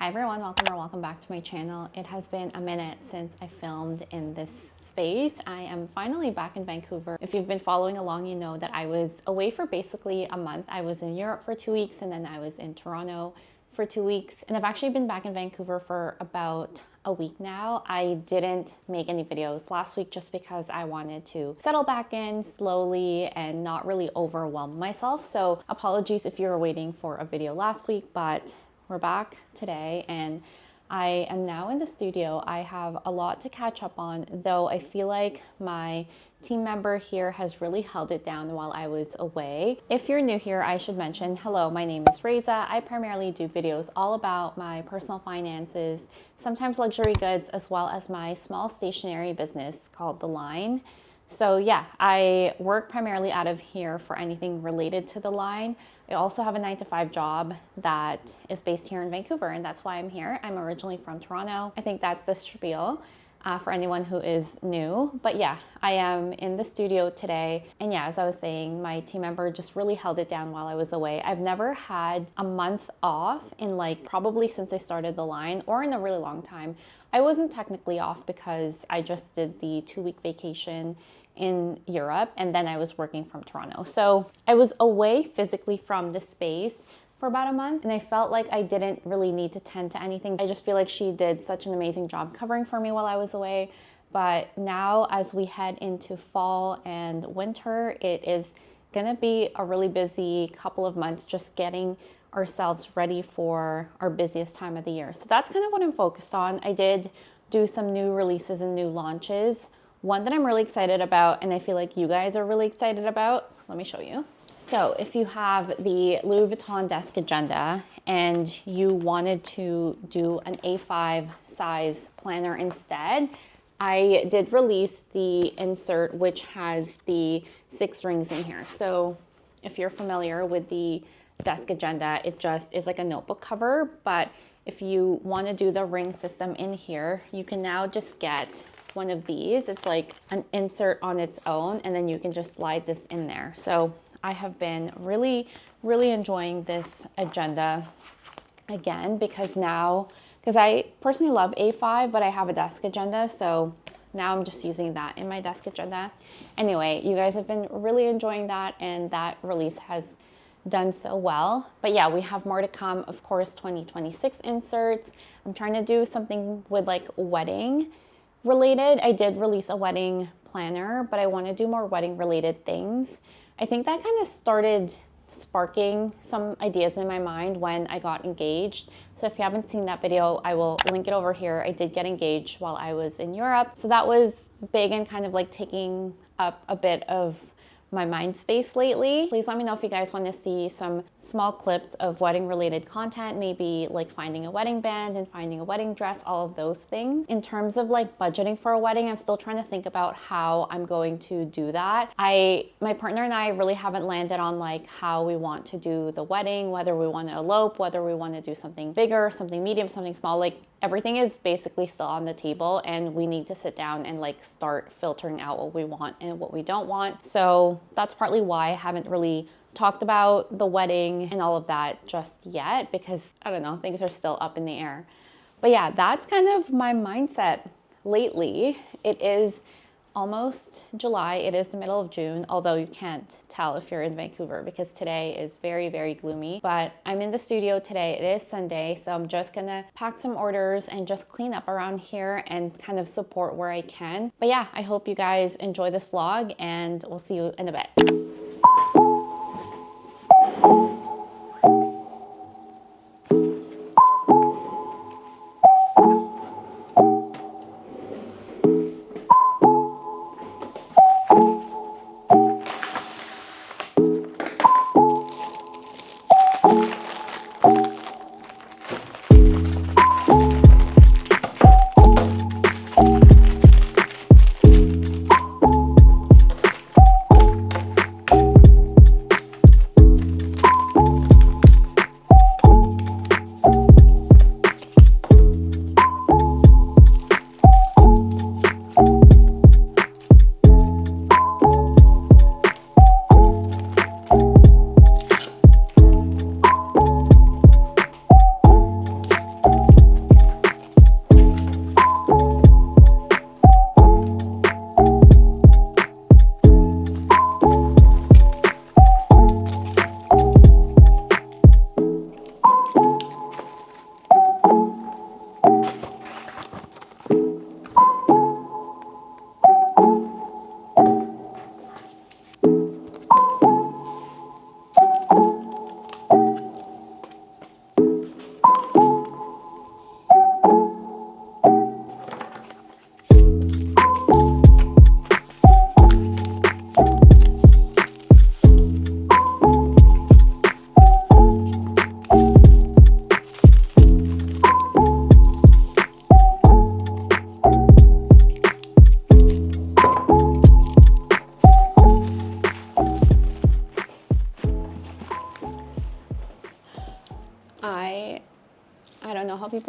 Hi everyone, welcome back to my channel. It has been a minute since I filmed in this space. I am finally back in Vancouver. If you've been following along, you know that I was away for basically a month. I was in Europe for 2 weeks and then I was in Toronto for 2 weeks. And I've actually been back in Vancouver for about a week now. I didn't make any videos last week just because I wanted to settle back in slowly and not really overwhelm myself. So apologies if you were waiting for a video last week, but we're back today and I am now in the studio. I have a lot to catch up on, though I feel like my team member here has really held it down while I was away. If you're new here, I should mention, hello, my name is Raisa. I primarily do videos all about my personal finances, sometimes luxury goods, as well as my small stationery business called The Line. So yeah, I work primarily out of here for anything related to The Line. I also have a 9-to-5 job that is based here in Vancouver, and that's why I'm here. I'm originally from Toronto. I think that's the spiel for anyone who is new. But yeah, I am in the studio today. And yeah, as I was saying, my team member just really held it down while I was away. I've never had a month off in probably since I started The Line or in a really long time. I wasn't technically off because I just did the 2-week vacation in Europe and then I was working from Toronto. So I was away physically from the space for about a month and I felt like I didn't really need to tend to anything. I just feel like she did such an amazing job covering for me while I was away. But now as we head into fall and winter, it is gonna be a really busy couple of months just getting ourselves ready for our busiest time of the year. So that's kind of what I'm focused on. I did do some new releases and new launches. One that I'm really excited about, and I feel like you guys are really excited about, let me show you. So if you have the Louis Vuitton desk agenda and you wanted to do an A5 size planner instead, I did release the insert which has the 6 rings in here. So if you're familiar with the desk agenda, it just is like a notebook cover, but if you want to do the ring system in here, you can now just get one of these. It's like an insert on its own, and then you can just slide this in there. So I have been really enjoying this agenda again because I personally love A5, but I have a desk agenda, so now I'm just using that in my desk agenda. Anyway, you guys have been really enjoying that, and that release has done so well. But yeah, we have more to come. Of course, 2026 inserts. I'm trying to do something with wedding related. I did release a wedding planner, but I want to do more wedding related things. I think that kind of started sparking some ideas in my mind when I got engaged. So if you haven't seen that video, I will link it over here. I did get engaged while I was in Europe. So that was big and kind of taking up a bit of my mind space lately. Please let me know if you guys want to see some small clips of wedding related content, maybe finding a wedding band and finding a wedding dress, all of those things. In terms of budgeting for a wedding, I'm still trying to think about how I'm going to do that. My partner and I really haven't landed on how we want to do the wedding, whether we want to elope, whether we want to do something bigger, something medium, something small. Everything is basically still on the table, and we need to sit down and start filtering out what we want and what we don't want. So that's partly why I haven't really talked about the wedding and all of that just yet, because I don't know, things are still up in the air. But yeah, that's kind of my mindset lately. It is almost July. It is the middle of June, although you can't tell if you're in Vancouver because today is very gloomy. But I'm in the studio today. It is Sunday, so I'm just gonna pack some orders and just clean up around here and kind of support where I can. But yeah, I hope you guys enjoy this vlog, and we'll see you in a bit.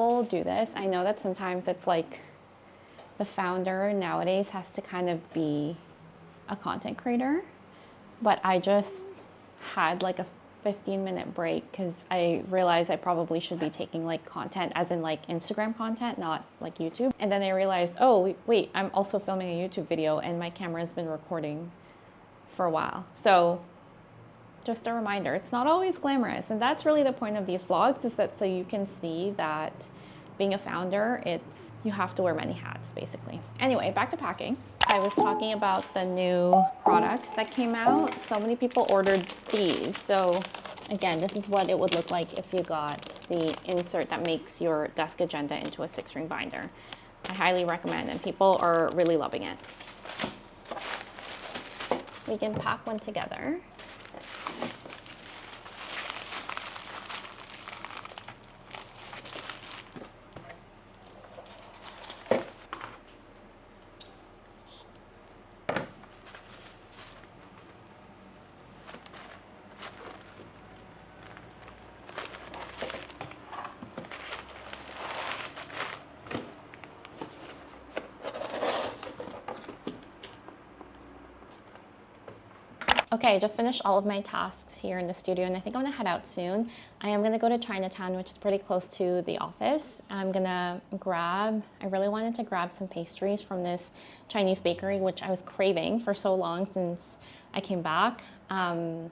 people do this. I know that sometimes it's like the founder nowadays has to kind of be a content creator, but I just had like a 15-minute break because I realized I probably should be taking like content as in like Instagram content, not like YouTube. And then I realized, oh wait, I'm also filming a YouTube video and my camera has been recording for a while. So just a reminder, it's not always glamorous. And that's really the point of these vlogs, is that so you can see that being a founder, you have to wear many hats basically. Anyway, back to packing. I was talking about the new products that came out. So many people ordered these. So again, this is what it would look like if you got the insert that makes your desk agenda into a 6-ring binder. I highly recommend, and people are really loving it. We can pack one together. Okay, I just finished all of my tasks here in the studio and I think I'm gonna head out soon. I am gonna go to Chinatown, which is pretty close to the office. I really wanted to grab some pastries from this Chinese bakery, which I was craving for so long since I came back. And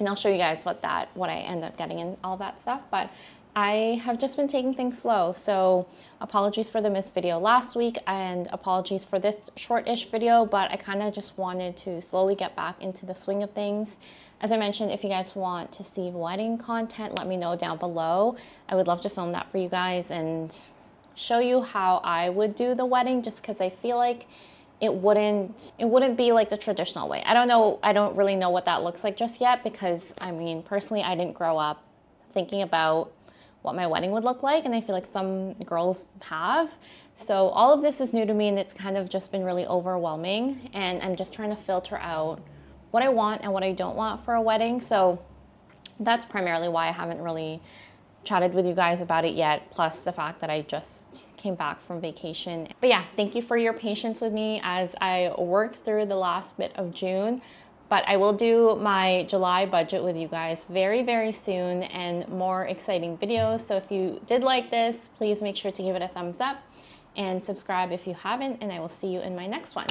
I'll show you guys what I end up getting and all that stuff. But I have just been taking things slow, so apologies for the missed video last week and apologies for this short-ish video, but I kind of just wanted to slowly get back into the swing of things. As I mentioned, if you guys want to see wedding content, let me know down below. I would love to film that for you guys and show you how I would do the wedding, just because I feel like it wouldn't be like the traditional way. I don't really know what that looks like just yet, because I mean, personally, I didn't grow up thinking about what my wedding would look like, and I feel like some girls have. So all of this is new to me, and it's kind of just been really overwhelming, and I'm just trying to filter out what I want and what I don't want for a wedding. So that's primarily why I haven't really chatted with you guys about it yet, plus the fact that I just came back from vacation. But yeah, thank you for your patience with me as I worked through the last bit of June. But I will do my July budget with you guys very, very soon, and more exciting videos. So if you did like this, please make sure to give it a thumbs up and subscribe if you haven't, and I will see you in my next one.